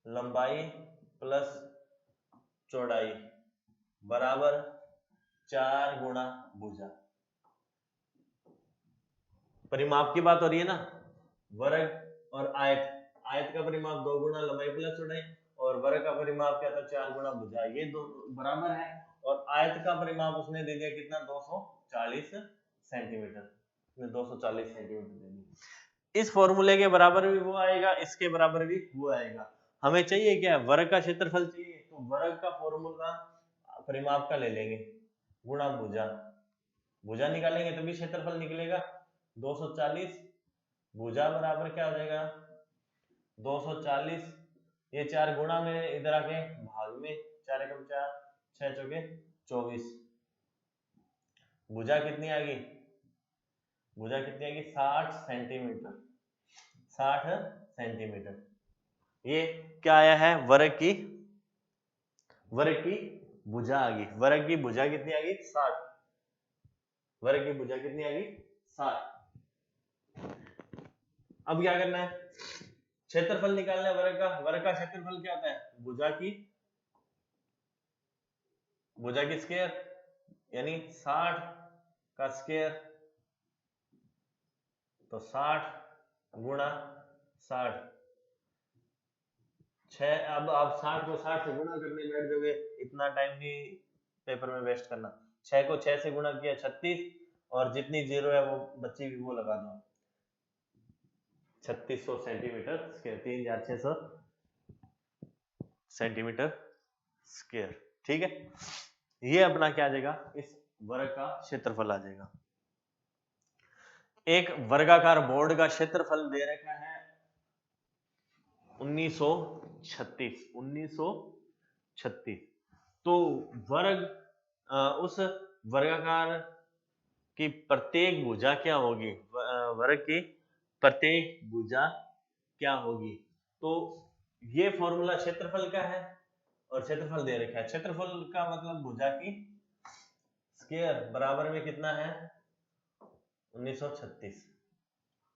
लंबाई प्लस चौड़ाई बराबर 4 गुणा भुजा, परिमाप की बात हो रही है ना, वर्ग और आयत, आयत का परिमाप 2 गुणा लंबाई प्लस चौड़ाई और वर्ग का परिमाप क्या था, 4 गुणा भुजा, ये दो बराबर है, और आयत का परिमाप उसने दे दिया कितना, 240 सेंटीमीटर, 240 सेंटीमीटर दे दिया। इस फॉर्मूले के बराबर भी वो आएगा, इसके बराबर भी वो आएगा, हमें चाहिए क्या, वर्ग का क्षेत्रफल चाहिए, तो वर्ग का फॉर्मूला परिमाप का ले लेंगे, गुणा भुजा, भुजा निकालेंगे तभी क्षेत्रफल निकलेगा, 240 भुजा बराबर क्या हो जाएगा, 240, ये 4 गुणा में इधर आके भाग में, 4 एकम 4, 6 चौके 24, भुजा कितनी आ गई, भुजा कितनी आ गई 60 सेंटीमीटर, 60 सेंटीमीटर। ये क्या आया है, वर्ग की भुजा आ गई, वर्ग की भुजा कितनी आ गई 60, वर्ग की भुजा कितनी आ गई 60। अब क्या करना है, क्षेत्रफल निकालना है वर्ग का, वर्ग का क्षेत्रफल क्या होता है, भुजा की स्क्वायर, यानी 60 का स्क्वायर, तो 60 गुणा 60, 6, अब आप 60 को 60 से गुणा करने बैठ जाओगे, इतना टाइम नहीं पेपर में वेस्ट करना, 6 को 6 से गुणा किया 36, और जितनी जीरो है वो बच्ची भी वो लगा दो, 3600 सेंटीमीटर स्क्वायर, 3600 सेंटीमीटर स्क्वायर, ठीक है, ये अपना क्या आ जाएगा, इस वर्ग का क्षेत्रफल आ जाएगा। एक वर्गाकार बोर्ड का क्षेत्रफल दे रखा है 1936, तो वर्ग उस वर्गाकार कि प्रत्येक भुजा क्या होगी, वर्ग की प्रत्येक भुजा क्या होगी। तो ये फॉर्मूला क्षेत्रफल का है और क्षेत्रफल दे रखा है। क्षेत्रफल का मतलब भुजा की स्क्वायर बराबर में कितना है 1936,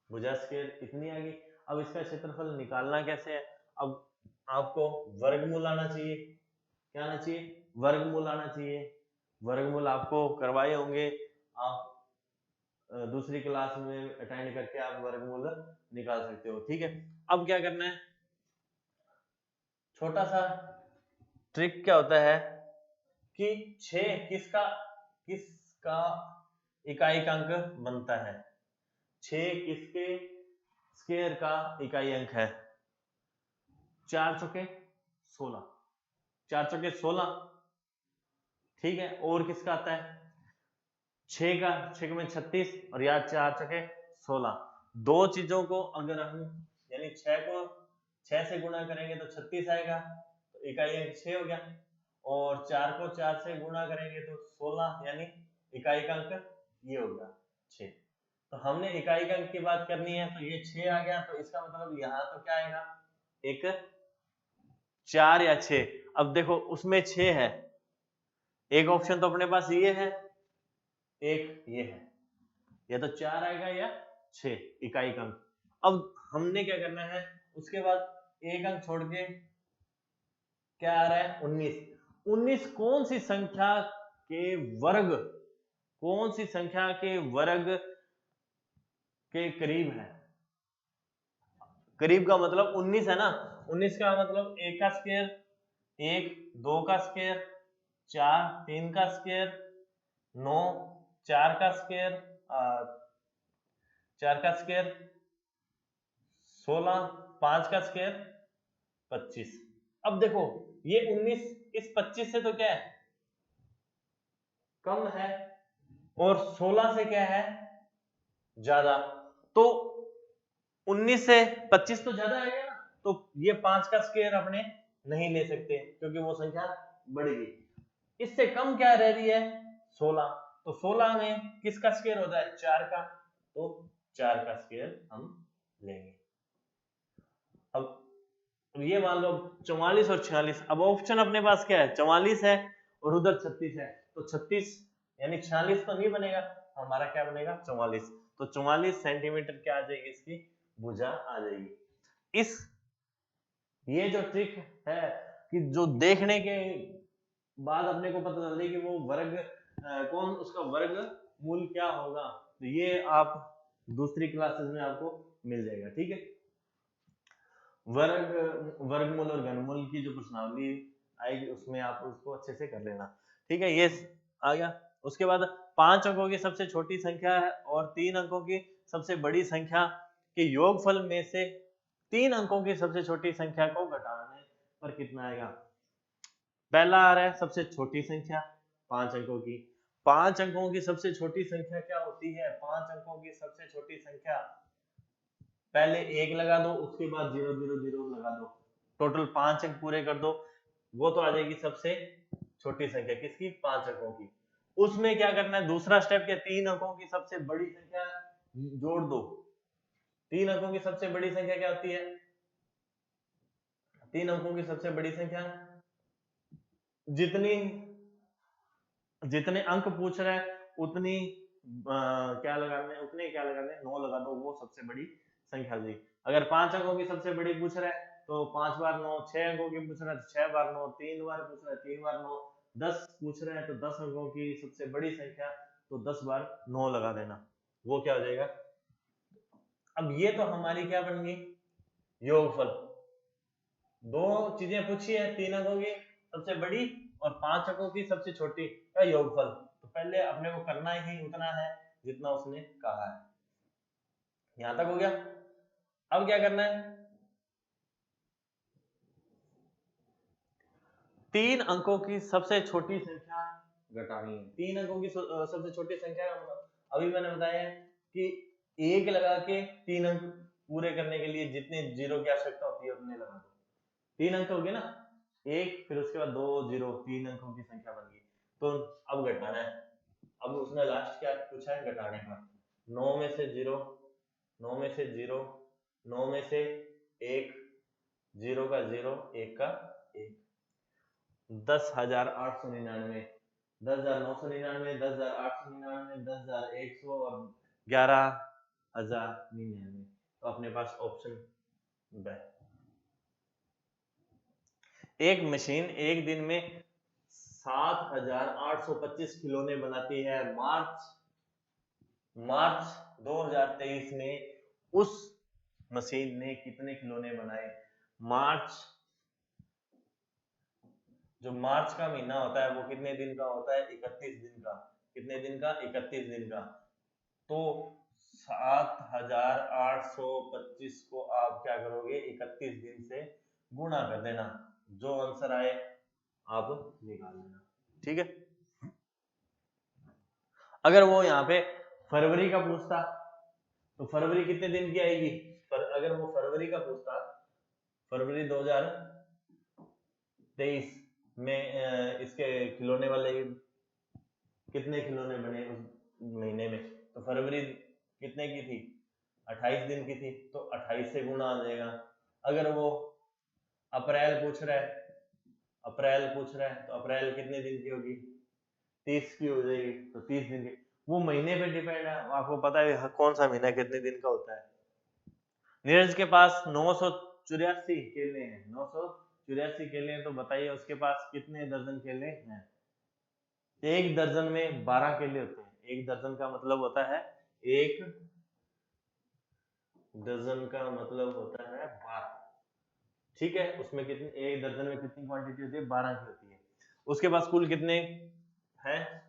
भुजा स्क्वायर इतनी आ गई। अब इसका क्षेत्रफल निकालना कैसे है, अब आपको वर्गमूल आना चाहिए। क्या आना चाहिए, वर्गमूल आना चाहिए। वर्गमूल आपको करवाए होंगे, आप दूसरी क्लास में अटेंड करके आप वर्गमूल निकाल सकते हो। ठीक है, अब क्या करना है, छोटा सा ट्रिक क्या होता है कि 6 किसका किसका इकाई अंक बनता है, 6 किसके स्क्वायर का इकाई अंक है, 4 चौके 16, 4 चौके 16। ठीक है, और किसका आता है 6 का, 6 में 36 और यार 4 चौके 16। दो चीजों को अगर हम यानी 6 को 6 से गुणा करेंगे तो 36 आएगा, तो इकाई अंक 6 हो गया, और 4 को 4 से गुणा करेंगे तो 16, यानी इकाई का अंक ये हो गया 6। तो हमने इकाई का अंक की बात करनी है, तो ये 6 आ गया, तो इसका मतलब यहाँ तो क्या आएगा एक 4 या 6। अब देखो उसमें 6 है, एक ऑप्शन तो अपने पास ये है, एक ये है, या तो 4 आएगा या 6 इकाई का अंक। अब हमने क्या करना है, उसके बाद एक अंक छोड़ के क्या आ रहा है 19। 19 कौन सी संख्या के वर्ग, कौन सी संख्या के वर्ग के करीब है, करीब का मतलब 19 है ना, 19 का मतलब 1 का स्क्वायर, 1 2 का स्क्वायर, 4 3 का स्क्वायर, 9 4 का स्क्वायर, 4 का स्क्वायर, 16 5 का स्क्वायर, 25। अब देखो ये 19 इस 25 से तो क्या है कम है, और 16 से क्या है ज्यादा, तो 19 से 25 तो ज्यादा आएगा ना, तो ये 5 का स्क्वायर अपने नहीं ले सकते क्योंकि वो संख्या बढ़ गई। इससे कम क्या रह रही है 16, तो 16 में किसका स्क्वायर होता है 4 का, तो 4 का स्क्वायर हम लेंगे। अब ये मान लो 44 और 46, अब ऑप्शन अपने पास क्या है 44 है और उधर 36 है, तो 36 यानी 46 तो नहीं बनेगा, हमारा क्या बनेगा 44। तो 44 सेंटीमीटर क्या आ जाएगी इसकी भुजा आ जाएगी। इस ये जो ट्रिक है कि जो देखने के बाद अपने को पता चल कि वो वर्ग कौन उसका वर्ग मूल क्या होगा, तो ये आप दूसरी क्लासेस में आपको मिल जाएगा। ठीक है, वर्गमूल और घनमूल की जो प्रश्नावली आएगी उसमें आप उसको अच्छे से कर लेना। ठीक है, ये आ गया। उसके बाद 5 अंकों की सबसे छोटी संख्या है और 3 अंकों की सबसे बड़ी संख्या के योगफल में से 3 अंकों की सबसे छोटी संख्या को घटाने पर कितना आएगा। पहला आ रहा है सबसे छोटी संख्या 5 अंकों की। 5 अंकों की सबसे छोटी संख्या क्या होती है, 5 अंकों की सबसे छोटी संख्या, पहले 1 लगा दो उसके बाद 0 0 0 लगा दो, टोटल 5 अंक पूरे कर दो, वो तो आ जाएगी सबसे छोटी संख्या किसकी 5 अंकों की। उसमें क्या करना है दूसरा स्टेप क्या, 3 अंकों की सबसे बड़ी संख्या जोड़ दो। 3 अंकों की सबसे बड़ी संख्या क्या होती है, 3 अंकों की सबसे बड़ी संख्या जितनी जितने अंक पूछ रहे हैं उतनी क्या लगाने, उतने क्या लगाने 9 लगा दो, वो सबसे बड़ी संख्या हो जाएगी। अगर 5 अंकों की सबसे बड़ी पूछ रहा है तो 5 बार 9, 6 अंकों की पूछ रहा है तो 6 बार 9, 3 बार पूछ रहा है 3 बार 9, 10 पूछ रहे हैं तो 10 अंकों की सबसे बड़ी संख्या तो 10 बार 9 लगा देना, वो क्या हो जाएगा। अब ये तो हमारी क्या बन गई योगफल, दो चीजें पूछी है, 3 अंकों की सबसे बड़ी और 5 अंकों की सबसे छोटी का योगफल, तो पहले अपने को करना ही उतना है जितना उसने कहा है। यहां तक हो गया। अब क्या करना है, 3 अंकों की सबसे छोटी संख्या घटानी है। 3 अंकों की सबसे छोटी संख्या का मतलब अभी मैंने बताया कि 1 लगा के 3 अंक पूरे करने के लिए जितने जीरो की आवश्यकता होती है उतने लगा दो, 3 अंक हो गए ना, 1 फिर उसके बाद 2 0, 3 अंकों की संख्या बन गई। तो अब घटाना है, अब उसने लास्ट क्या पूछा है, घटाने का। 9 में से 0, 9 में से 0, 9 में से 1, 0 का 0, 1 का 1, 10,899, 10,999, 10,899, 10,100 और 11,099। तो अपने पास ऑप्शन ब। एक मशीन एक दिन में 7,825 खिलौने बनाती है। मार्च 2023 में उस मशीन ने कितने खिलौने बनाए? जो मार्च का महीना होता है वो कितने दिन का होता है? 31 दिन का। कितने दिन का? 31 दिन का। तो 7,825 को आप क्या करोगे? 31 दिन से गुणा कर देना, जो आंसर आए आप निकाल लेना। ठीक है। अगर वो यहाँ पे फरवरी का पूछता तो फरवरी कितने दिन की आएगी? अगर वो फरवरी का पूछता, फरवरी 2023 में इसके खिलौने वाले कितने खिलौने बने उस महीने में, तो फरवरी कितने की थी? 28 दिन की थी, तो 28 से गुणा आ जाएगा। अगर वो अप्रैल पूछ रहा है तो अप्रैल कितने दिन की होगी? 30 की हो जाएगी, तो 30 दिन की। वो महीने पे डिपेंड है, आपको पता है कौन सा महीना कितने दिन का होता है। नीरज के पास 984 केले हैं, 984 केले हैं, तो बताइए उसके पास कितने दर्जन केले हैं? एक दर्जन में 12 केले होते हैं। एक दर्जन का मतलब होता है, एक दर्जन का मतलब होता है 12। ठीक है, उसमें कितनी, एक दर्जन में कितनी क्वांटिटी होती है? 12 की होती है। उसके पास कुल कितने हैं?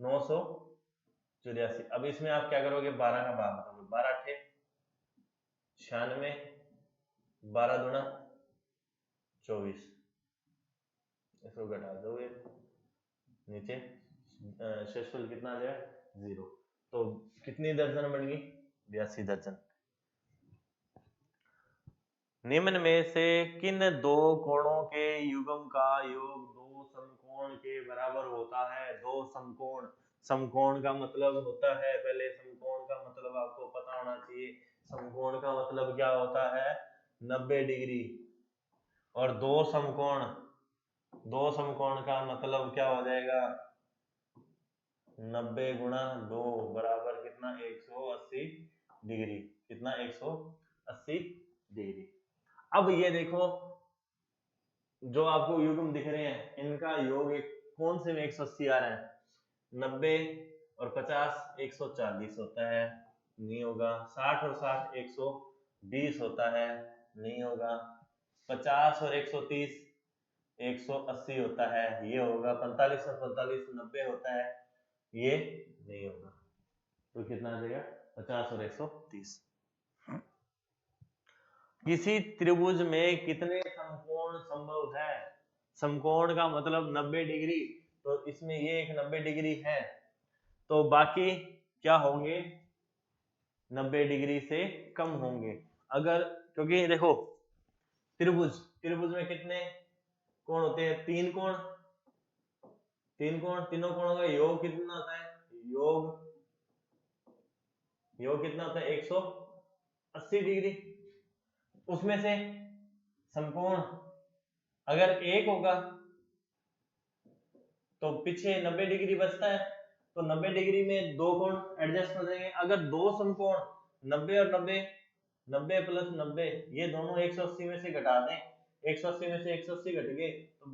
984। अब इसमें आप क्या करोगे? 12 का भाग करोगे, 12 × 96, 12 दूना 24, इसको घटा दोगे नीचे, शेषफल कितना आ जाएगा? 0। तो कितनी दर्जन बन गई? 82 दर्जन। निम्न में से किन दो कोणों के युग्म का योग दो समकोण के बराबर होता है? दो समकोण, समकोण का मतलब होता है, पहले समकोण का मतलब आपको पता होना चाहिए। समकोण का मतलब क्या होता है? 90 डिग्री। और दो समकोण का मतलब क्या हो जाएगा? 90 × 2 बराबर कितना? 180 डिग्री। कितना? 180 डिग्री। अब ये देखो, जो आपको युग्म दिख रहे हैं इनका योग एक कौन से में 180 आ रहा है? 90 और 50 140 होता है, नहीं होगा। 60 और 60 120 होता है, नहीं होगा। 50 और 130 180 होता है, ये होगा। 45 और 45 90 होता है, ये नहीं होगा। तो कितना आ जाएगा? 50 और 130। किसी त्रिभुज में कितने समकोण संभव है? समकोण का मतलब 90 डिग्री, तो इसमें ये एक 90 डिग्री है, तो बाकी क्या होंगे? 90 डिग्री से कम होंगे। अगर, क्योंकि देखो त्रिभुज में कितने कोण होते हैं? 3 कोण। तीनों कोणों का योग कितना होता है? योग कितना होता है? 180 डिग्री। उसमें से समकोण अगर एक होगा तो पीछे 90 डिग्री बचता है, तो 90 डिग्री में दो कोण एडजस्ट हो जाएंगे। अगर दो समकोण 90 और 90, 90 + 90, ये दोनों 180 में से घटा दें, 180 में से 180 घट गए, तो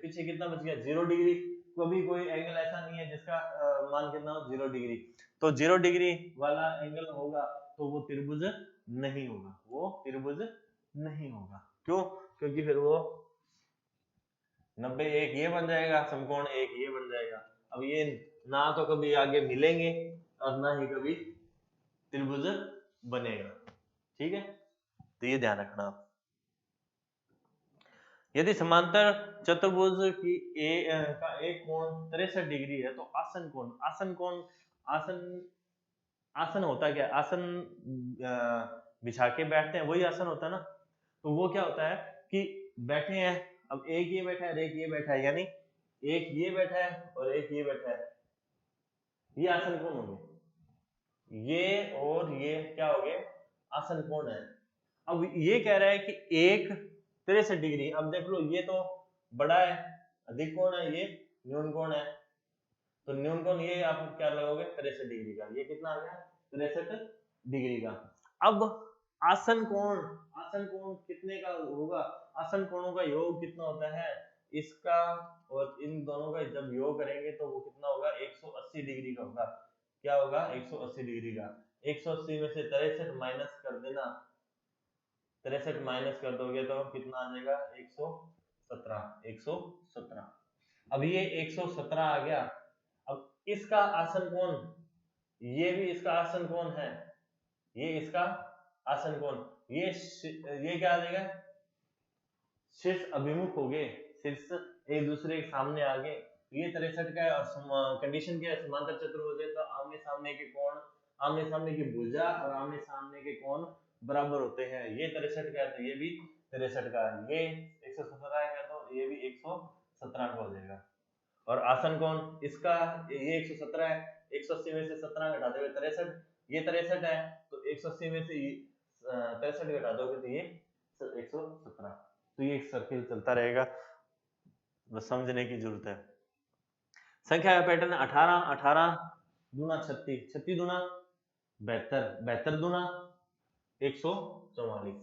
पीछे कितना बच गया? 0 डिग्री। कभी कोई एंगल ऐसा नहीं है जिसका मान कितना हो? 0 डिग्री। तो 0 डिग्री वाला एंगल होगा तो वो त्रिभुज नहीं होगा, वो त्रिभुज नहीं होगा। क्यों? क्योंकि फिर वो 90 एक ये बन जाएगा, समकोण एक ये बन जाएगा। अब ये ना तो कभी आगे मिलेंगे और ना ही कभी त्रिभुज बनेगा। ठीक है, तो ये ध्यान रखना आप। यदि समांतर चतुर्भुज की का एक कोण 63 डिग्री है, तो आसन कोण आसन होता क्या? आसन बिछा के बैठते हैं, वही आसन होता है ना। तो वो क्या होता है कि बैठे हैं, अब एक ये बैठा है और एक ये बैठा है, यानी एक ये बैठा है और एक ये बैठा है, ये आसन कोण हो गए, ये और ये क्या हो गए, आसन कोण है। अब ये कह रहा है कि एक 63 डिग्री, अब देख लो ये तो बड़ा है, अधिक कोण है, ये न्यून कोण है, तो न्यून कोण ये आप क्या लगाओगे 63 डिग्री का, ये कितना आ गया 63 डिग्री का। अब आसन कोण कितने का होगा, आसन कोणों का योग कितना होता है, इसका और इन दोनों का जब योग करेंगे तो वो कितना होगा 180 डिग्री का होगा। क्या होगा 180 डिग्री का। 180 में से 63 माइनस कर देना, 63 माइनस कर दोगे तो कितना आ जाएगा 117। अब ये 117 आ गया। अब इसका आसन कोण, ये भी इसका आसन कोण है, ये इसका आसन कोण, ये क्या आ जाएगा, शीर्ष अभिमुख हो गए, शीर्ष एक दूसरे के सामने आ गए। ये 63 का है और कंडीशन क्या है, समांतर चतुर्भुज है तो आमने सामने के कोण, आमने सामने की भुजा और आमने सामने के कोण बराबर होते हैं। ये 63 का है तो ये भी 63 का है, ये 117 का तो ये भी 117 का हो जाएगा। और आसन कोण इसका ये 117 है, 180 में से 17 घटा दोगे 63, ये 63 है तो 180 में से 63 घटा दोगे तो ये 117। तो ये एक सर्किल चलता रहेगा, बस समझने की जरूरत है। संख्या का पैटर्न 18, 18 दूना 36, 36 दूना 72, 72 दूना 144।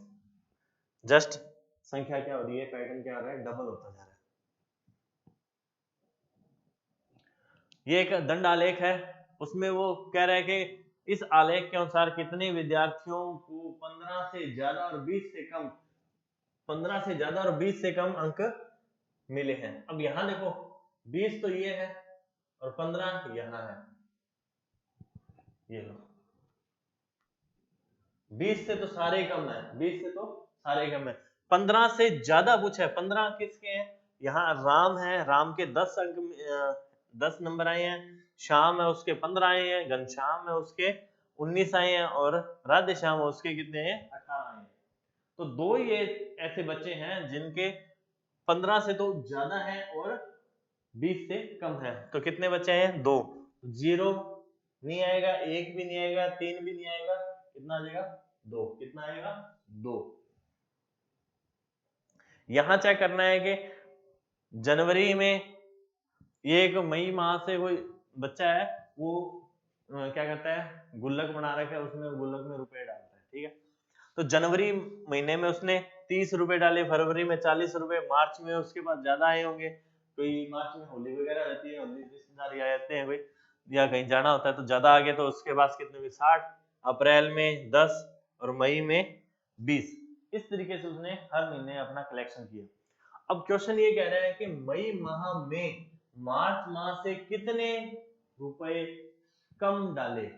जस्ट संख्या क्या हो रही है, पैटर्न क्या हो रहा है, डबल होता जा रहा है। ये एक दंड आलेख है, उसमें वो कह रहा है कि इस आलेख के अनुसार कितने विद्यार्थियों को 15 से ज्यादा और 20 से कम, 15 से ज्यादा और 20 से कम अंक मिले हैं। अब यहां देखो 20 तो ये है और 15 यहां है, ये लो 20 से तो सारे कम है, 20 से तो सारे कम है। 15 से ज्यादा पूछा है, 15 किसके हैं, यहाँ राम है, राम के 10 अंक 10 नंबर आए हैं, श्याम है उसके 15 आए हैं, घनश्याम है उसके 19 आए हैं और राधे श्याम है उसके कितने हैं 18 आए हैं। तो दो ये ऐसे बच्चे हैं जिनके 15 से तो ज्यादा है और 20 से कम है, तो कितने बच्चे हैं, दो। 0 नहीं आएगा, 1 भी नहीं आएगा, 3 भी नहीं आएगा, कितना आ जाएगा 2, कितना आएगा 2। यहां चेक करना है कि जनवरी में ये एक मई माह से कोई बच्चा है वो क्या करता है, गुल्लक बना रखा है, उसमें गुल्लक में रुपए डालता है, ठीक है। तो जनवरी महीने में उसने 30 रुपए डाले, फरवरी में 40 रुपए, मार्च में उसके पास ज्यादा आए होंगे, कोई मार्च में होली वगैरह रहती है, होली रिश्तेदार आ जाते हैं कोई, या कहीं जाना होता है तो ज्यादा आ गए, तो उसके पास कितने में 60, अप्रैल में 10 और मई में 20। इस तरीके से उसने हर महीने अपना कलेक्शन किया। अब क्वेश्चन ये कह रहा है कि मई माह में मार्च माह से कितने रुपए कम डाले,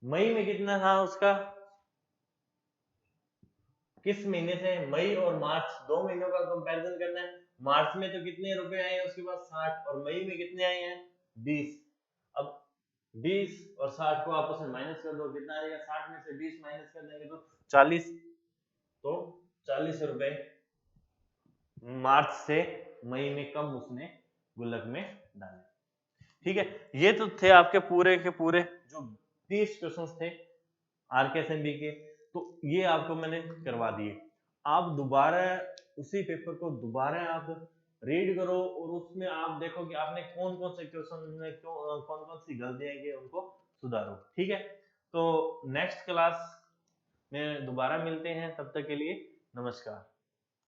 मई में कितना था उसका, किस महीने से, मई और मार्च दो महीनों का कंपैरिजन करना है। मार्च में तो कितने रुपए आए हैं उसके पास 60 और मई में कितने आए हैं 20। अब 20 और 60 को आपस में माइनस कर दो, कितना आएगा, 60 में से 20 माइनस कर देंगे तो 40, तो 40 रुपए मार्च से मई में कम उसने गुल्लक में डाले। ठीक है, ये तो थे आपके पूरे के पूरे जो 30 क्वेश्चंस थे आरकेएसएमबी के, तो ये आपको मैंने करवा दिए। आप दोबारा उसी पेपर को दोबारा आप रीड करो और उसमें आप देखो कि आपने कौन कौन से क्वेश्चन में कौन कौन सी गलतियां की उनको सुधारो। ठीक है, तो नेक्स्ट क्लास में दोबारा मिलते हैं, तब तक के लिए नमस्कार।